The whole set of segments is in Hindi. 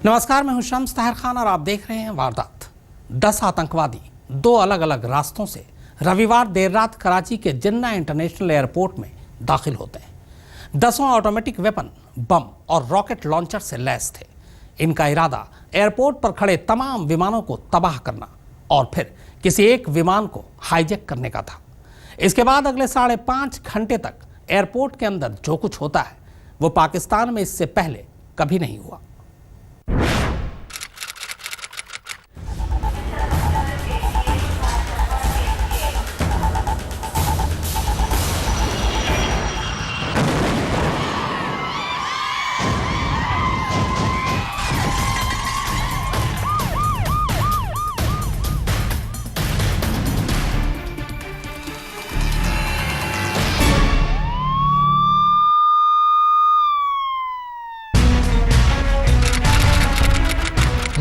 नमस्कार, मैं हूं शम्स ताहिर खान और आप देख रहे हैं वारदात। 10 आतंकवादी 2 अलग अलग रास्तों से रविवार देर रात कराची के जिन्ना इंटरनेशनल एयरपोर्ट में दाखिल होते हैं। 10 ऑटोमेटिक वेपन, बम और रॉकेट लॉन्चर से लैस थे। इनका इरादा एयरपोर्ट पर खड़े तमाम विमानों को तबाह करना और फिर किसी एक विमान को हाईजैक करने का था। इसके बाद अगले 5.5 घंटे तक एयरपोर्ट के अंदर जो कुछ होता है वो पाकिस्तान में इससे पहले कभी नहीं हुआ।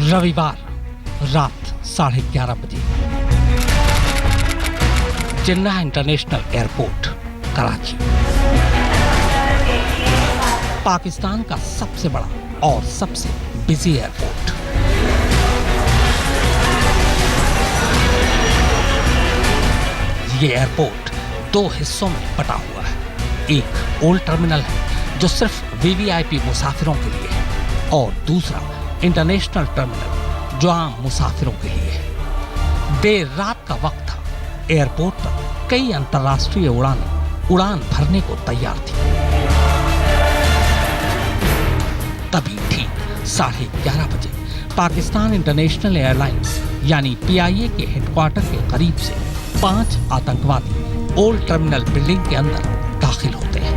रविवार रात 11:30 बजे जिन्ना इंटरनेशनल एयरपोर्ट कराची, पाकिस्तान का सबसे बड़ा और सबसे बिजी एयरपोर्ट। ये एयरपोर्ट 2 हिस्सों में बटा हुआ है। एक ओल्ड टर्मिनल है जो सिर्फ वीवीआईपी मुसाफिरों के लिए है और दूसरा इंटरनेशनल टर्मिनल जो आम मुसाफिरों के लिए है। देर रात का वक्त था। एयरपोर्ट पर कई अंतर्राष्ट्रीय उड़ान भरने को तैयार थी। तभी ठीक 11:30 बजे पाकिस्तान इंटरनेशनल एयरलाइंस यानी पीआईए के हेडक्वार्टर के करीब से 5 आतंकवादी ओल्ड टर्मिनल बिल्डिंग के अंदर दाखिल होते हैं।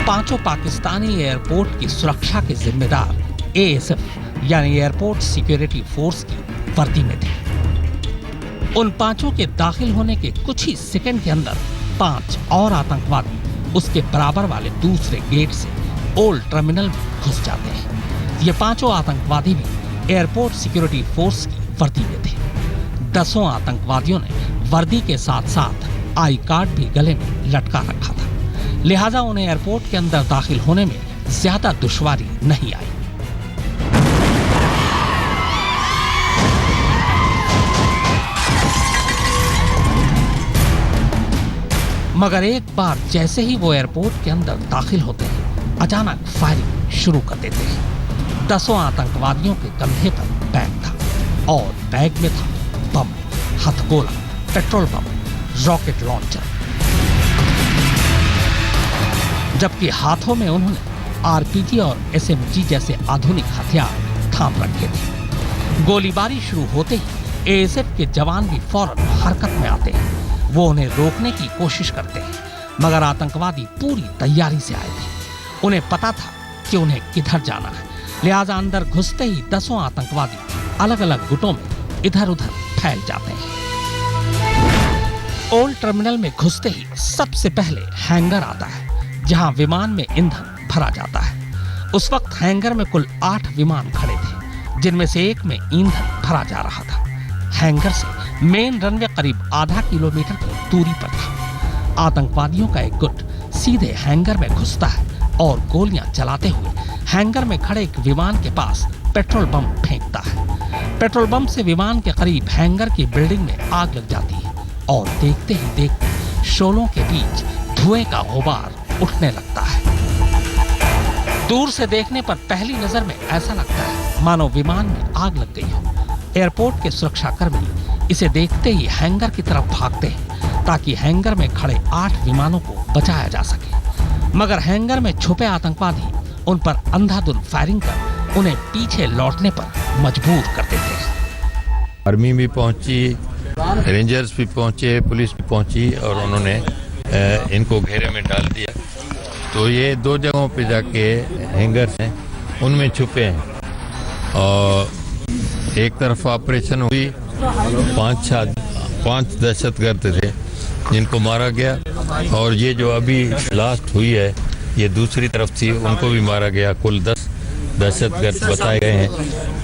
पांचों पाकिस्तानी एयरपोर्ट की सुरक्षा के जिम्मेदार एएसएफ यानी एयरपोर्ट सिक्योरिटी फोर्स की वर्दी में थे। उन पांचों के दाखिल होने के कुछ ही सेकंड के अंदर 5 और आतंकवादी उसके बराबर वाले दूसरे गेट से ओल्ड टर्मिनल में घुस जाते हैं। ये पांचों आतंकवादी भी एयरपोर्ट सिक्योरिटी फोर्स की वर्दी में थे। 10 आतंकवादियों ने वर्दी के साथ साथ आई कार्ड भी गले में लटका रखा था, लिहाजा उन्हें एयरपोर्ट के अंदर दाखिल होने में ज्यादा दुश्वारी नहीं आई। मगर एक बार जैसे ही वो एयरपोर्ट के अंदर दाखिल होते हैं, अचानक फायरिंग शुरू कर देते हैं। 10 आतंकवादियों के कंधे पर बैग था और बैग में था बम, हथगोला, पेट्रोल बम, रॉकेट लॉन्चर, जबकि हाथों में उन्होंने आरपीजी और एसएमजी जैसे आधुनिक हथियार थाम रखे थे। गोलीबारी शुरू होते ही एएसएफ के जवान भी फौरन हरकत में आते हैं। वो उन्हें रोकने की कोशिश करते हैं, मगर आतंकवादी पूरी तैयारी से आए थे। उन्हें पता था कि उन्हें किधर जाना है, लिहाजा अंदर घुसते ही 10 आतंकवादी अलग अलग गुटों में इधर उधर फैल जाते हैं। ओल्ड टर्मिनल में घुसते ही सबसे पहले हैंगर आता है जहां विमान में ईंधन भरा जाता है। उस वक्त हैंगर में कुल 8 विमान खड़े थे, जिनमें से एक में ईंधन भरा जा रहा था। हैंगर से मेन रनवे करीब आधा किलोमीटर की दूरी पर था। आतंकवादियों का एक गुट सीधे हैंगर में घुसता है और गोलियां चलाते हुए हैंगर में खड़े एक विमान के पास पेट्रोल बम फेंकता है। पेट्रोल बम से विमान के करीब हैंगर की बिल्डिंग में आग लग जाती है और देखते ही देखते शोलों के बीच धुएं का गुबार उठने लगता है। दूर से देखने पर पहली नजर में ऐसा लगता है मानो विमान में आग लग गई हो। एयरपोर्ट के सुरक्षाकर्मी इसे देखते ही हैंगर की तरफ भागते हैं ताकि हैंगर में खड़े 8 विमानों को बचाया जा सके, मगर हैंगर में छुपे आतंकवादी उन पर अंधाधुंध फायरिंग कर उन्हें पीछे लौटने पर मजबूर कर देते हैं। आर्मी भी पहुंची, रेंजर्स भी पहुंचे, पुलिस भी पहुंची और उन्होंने इनको घेरे में डाल दिया। तो ये 2 जगहों पे जाके हैंगर हैं उनमें छुपे हैं और एक तरफ ऑपरेशन हुई। 5 दहशतगर्द थे जिनको मारा गया और ये जो अभी लास्ट हुई है ये दूसरी तरफ थी, उनको भी मारा गया। कुल 10 दहशतगर्द बताए गए हैं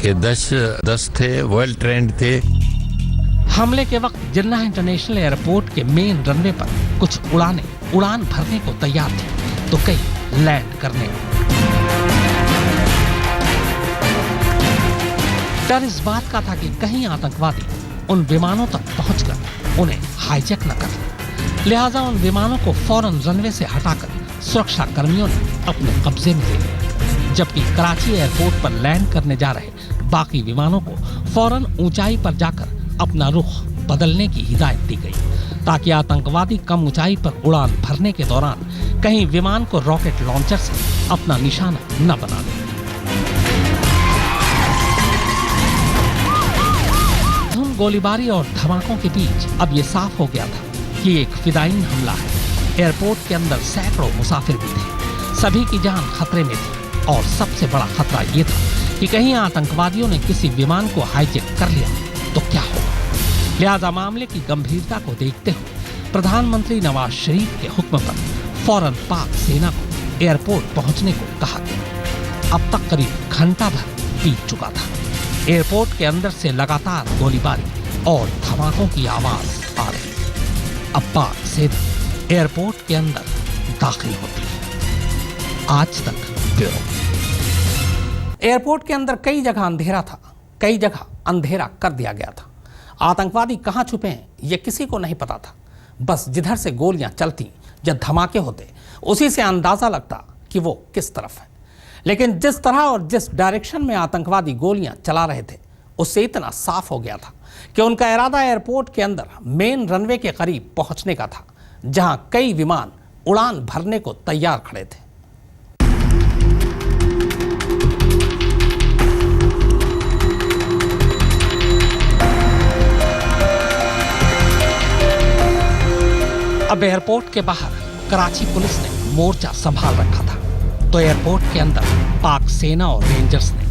कि 10 थे, वेल ट्रेंड थे। हमले के वक्त जिन्ना इंटरनेशनल एयरपोर्ट के मेन रनवे पर कुछ उड़ान भरने को तैयार थी तो कई लैंड करने को। डर इस बात का था कि कहीं आतंकवादी उन विमानों तक पहुंचकर उन्हें हाईजैक न कर लें। लिहाजा उन विमानों को फौरन रनवे से हटाकर सुरक्षा कर्मियों ने अपने कब्जे में ले लिया, जबकि कराची एयरपोर्ट पर लैंड करने जा रहे बाकी विमानों को फौरन ऊंचाई पर जाकर अपना रुख बदलने की हिदायत दी गई, ताकि आतंकवादी कम ऊंचाई पर उड़ान भरने के दौरान कहीं विमान को रॉकेट लॉन्चर से अपना निशाना न बना लें। धुन गोलीबारी और धमाकों के बीच अब ये साफ हो गया था कि एक फिदायीन हमला है। एयरपोर्ट के अंदर सैकड़ों मुसाफिर भी थे, सभी की जान खतरे में थी और सबसे बड़ा खतरा ये था कि कहीं आतंकवादियों ने किसी विमान को हाईजैक कर लिया तो क्या होगा। लिहाजा मामले की गंभीरता को देखते हुए प्रधानमंत्री नवाज शरीफ के हुक्म पर फौरन पाक सेना को एयरपोर्ट पहुंचने को कहा गया। अब तक करीब घंटा भर बीत चुका था। एयरपोर्ट के अंदर से लगातार गोलीबारी और धमाकों की आवाज आ रही। अब पाक सेना एयरपोर्ट के अंदर दाखिल होती है। आज तक ब्यूरो। एयरपोर्ट के अंदर कई जगह अंधेरा था, कई जगह अंधेरा कर दिया गया था। आतंकवादी कहां छुपे हैं ये किसी को नहीं पता था। बस जिधर से गोलियां चलती या धमाके होते उसी से अंदाजा लगता कि वो किस तरफ है। लेकिन जिस तरह और जिस डायरेक्शन में आतंकवादी गोलियां चला रहे थे उससे इतना साफ हो गया था कि उनका इरादा एयरपोर्ट के अंदर मेन रनवे के करीब पहुंचने का था, जहां कई विमान उड़ान भरने को तैयार खड़े थे। अब एयरपोर्ट के बाहर कराची पुलिस ने मोर्चा संभाल रखा था, तो एयरपोर्ट के अंदर पाक सेना और रेंजर्स ने।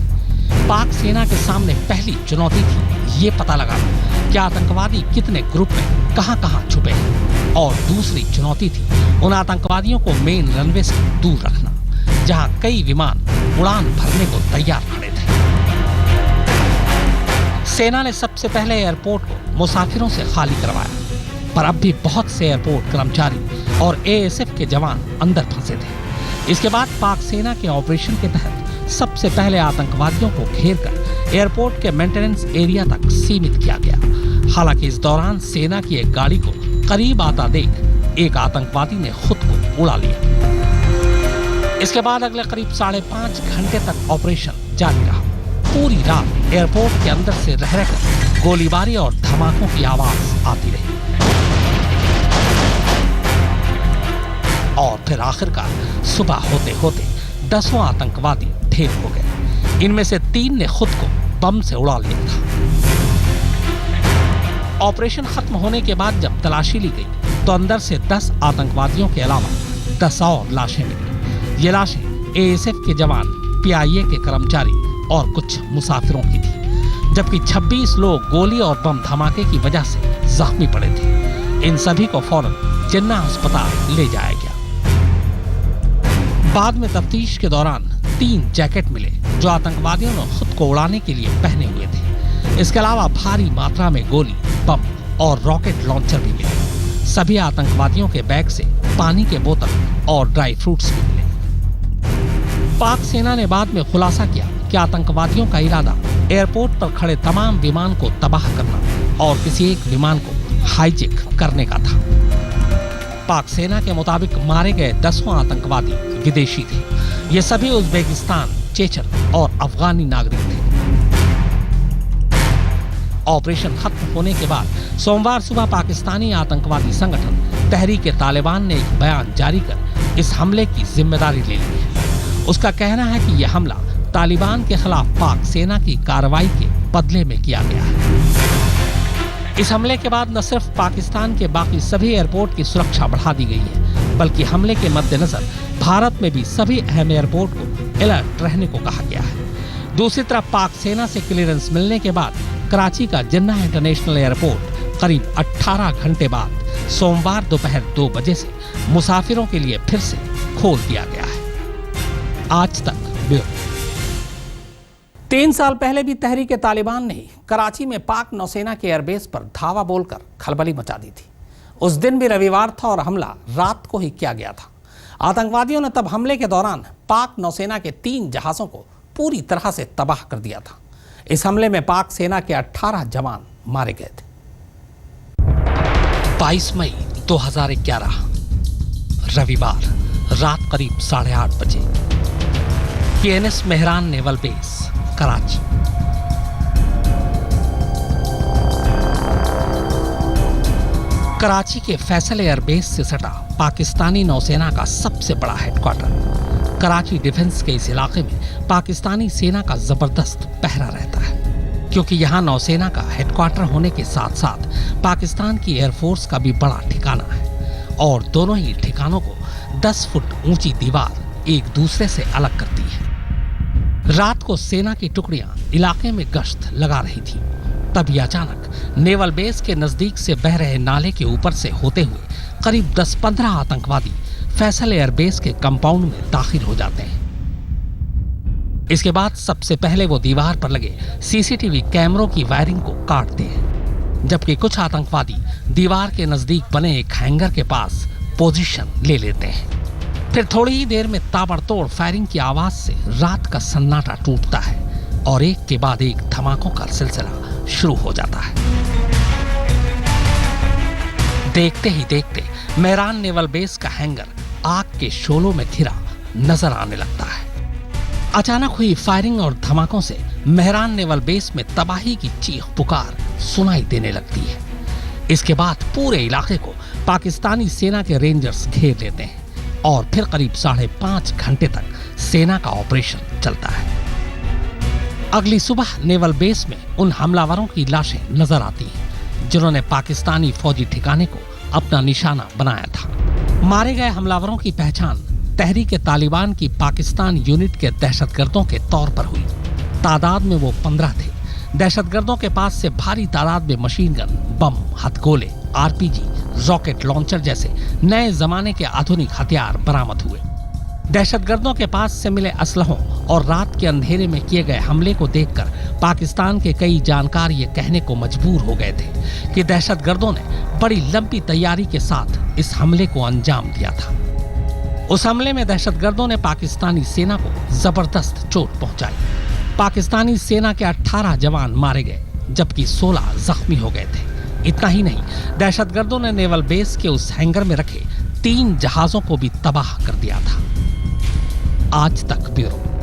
पाक सेना के सामने पहली चुनौती थी ये पता लगाना कि आतंकवादी कितने ग्रुप में कहां-कहां छुपे हैं, और दूसरी चुनौती थी उन आतंकवादियों को मेन रनवे से दूर रखना, जहां कई विमान उड़ान भरने को तैयार खड़े थे। सेना ने सबसे पहले एयरपोर्ट को मुसाफिरों से खाली करवाया, पर अब भी बहुत से एयरपोर्ट कर्मचारी और एएसएफ के जवान अंदर फंसे थे। इसके बाद पाक सेना के ऑपरेशन के तहत सबसे पहले आतंकवादियों को घेरकर एयरपोर्ट के मेंटेनेंस एरिया तक सीमित किया गया। हालांकि इस दौरान सेना की एक गाड़ी को करीब आता देख एक आतंकवादी ने खुद को उड़ा लिया। इसके बाद अगले करीब 5.5 घंटे तक ऑपरेशन जारी रहा। पूरी रात एयरपोर्ट के अंदर से रह रहकर गोलीबारी और धमाकों की आवाज आती रही, और फिर आखिरकार सुबह होते होते 10 आतंकवादी ढेर हो गए। इनमें से 3 ने खुद को बम से उड़ा लिया था। ऑपरेशन खत्म होने के बाद जब तलाशी ली गई तो अंदर से 10 आतंकवादियों के अलावा 10 और लाशें मिली। ये लाशें एएसएफ के जवान, पीआईए के कर्मचारी और कुछ मुसाफिरों की थी, जबकि 26 लोग गोली और बम धमाके की वजह से जख्मी पड़े थे। इन सभी को फौरन जिन्ना अस्पताल ले जाया गया। बाद में तफ्तीश के दौरान 3 जैकेट मिले जो आतंकवादियों ने खुद को उड़ाने के लिए पहने हुए थे। इसके अलावा भारी मात्रा में गोली, बम और रॉकेट लॉन्चर भी मिले। सभी आतंकवादियों के बैग से पानी के बोतल और ड्राई फ्रूट्स भी मिले। पाक सेना ने बाद में खुलासा किया कि आतंकवादियों का इरादा एयरपोर्ट पर खड़े तमाम विमान को तबाह करना और किसी एक विमान को हाईजैक करने का था। पाक सेना के मुताबिक मारे गए 10 आतंकवादी विदेशी थे। ये सभी उज्बेकिस्तान, चेचन और अफगानी नागरिक थे। ऑपरेशन खत्म होने के बाद सोमवार सुबह पाकिस्तानी आतंकवादी संगठन तहरीक-ए-तालिबान ने एक बयान जारी कर इस हमले की जिम्मेदारी ले ली है। उसका कहना है कि यह हमला तालिबान के खिलाफ पाक सेना की कार्रवाई के बदले में किया गया है। इस हमले के बाद न सिर्फ पाकिस्तान के बाकी सभी एयरपोर्ट की सुरक्षा बढ़ा दी गई है, बल्कि हमले के मद्देनजर भारत में भी सभी अहम एयरपोर्ट को अलर्ट रहने को कहा गया है। दूसरी तरफ पाक सेना से क्लियरेंस मिलने के बाद कराची का जिन्ना इंटरनेशनल एयरपोर्ट करीब 18 घंटे बाद सोमवार दोपहर 2 बजे से मुसाफिरों के लिए फिर से खोल दिया गया है। आज तक ब्यूरो। 3 साल पहले भी तहरीक-ए-तालिबान ने कराची में पाक नौसेना के एयरबेस पर धावा बोलकर खलबली मचा दी थी। उस दिन भी रविवार था और हमला रात को ही किया गया था। आतंकवादियों ने तब हमले के दौरान पाक नौसेना के 3 जहाज़ों को पूरी तरह से तबाह कर दिया था। इस हमले में पाक सेना के 18 जवान मारे गए थे। 22 मई 2011 रविवार रात करीब 8:30 बजे PNS Mehran naval base Karachi. Karachi के फैसल एयरबेस से सटा पाकिस्तानी नौसेना का सबसे बड़ा हेडक्वार्टर कराची डिफेंस के इस इलाके में पाकिस्तानी सेना का जबरदस्त पहरा रहता है, क्योंकि यहां नौसेना का हेडक्वार्टर होने के साथ साथ पाकिस्तान की एयरफोर्स का भी बड़ा ठिकाना है और दोनों ही ठिकानों को 10 फुट ऊंची दीवार एक दूसरे से अलग करती है। रात को सेना की टुकड़ियां इलाके में गश्त लगा रही थी, तभी अचानक नेवल बेस के नजदीक से बह रहे नाले के ऊपर से होते हुए करीब 10-15 आतंकवादी फैसल एयरबेस के कंपाउंड में दाखिल हो जाते हैं। इसके बाद सबसे पहले वो दीवार पर लगे सीसीटीवी कैमरों की वायरिंग को काटते हैं, जबकि कुछ आतंकवादी दीवार के नजदीक बने एक हैंगर के पास पोजीशन ले लेते हैं। फिर थोड़ी ही देर में ताबड़तोड़ फायरिंग की आवाज से रात का सन्नाटा टूटता है और एक के बाद एक धमाकों का सिलसिला शुरू हो जाता है। देखते ही देखते मेहरान नेवल बेस का हैंगर आग के शोलों में घिरा नजर आने लगता है। अचानक हुई फायरिंग और धमाकों से मेहरान नेवल बेस में तबाही की चीख पुकार सुनाई देने लगती है। इसके बाद पूरे इलाके को पाकिस्तानी सेना के रेंजर्स घेर लेते हैं और फिर करीब 5.5 घंटे तक सेना का ऑपरेशन चलता है। अगली सुबह नेवल बेस में उन हमलावरों की लाशें नजर आती हैं जिन्होंने पाकिस्तानी फौजी ठिकाने को अपना निशाना बनाया था। मारे गए हमलावरों की पहचान तहरीक-ए-तालिबान की पाकिस्तान यूनिट के दहशतगर्दों के तौर पर हुई। तादाद में वो 15 थे। दहशतगर्दों के पास से भारी तादाद में मशीन गन, बम, हथगोले, RPG, रॉकेट लॉन्चर जैसे नए जमाने के आधुनिक हथियार बरामद हुए। दहशतगर्दों के पास से मिले असलहों और रात के अंधेरे में किए गए हमले को देखकर पाकिस्तान के कई जानकार ये कहने को मजबूर हो गए थे कि दहशतगर्दों ने बड़ी लंबी तैयारी के साथ इस हमले को अंजाम दिया था। उस हमले में दहशतगर्दों ने पाकिस्तानी सेना को जबरदस्त चोट पहुंचाई। पाकिस्तानी सेना के 18 जवान मारे गए, जबकि 16 जख्मी हो गए थे। इतना ही नहीं, दहशतगर्दों ने नेवल बेस के उस हैंगर में रखे 3 जहाजों को भी तबाह कर दिया था। आज तक ब्यूरो।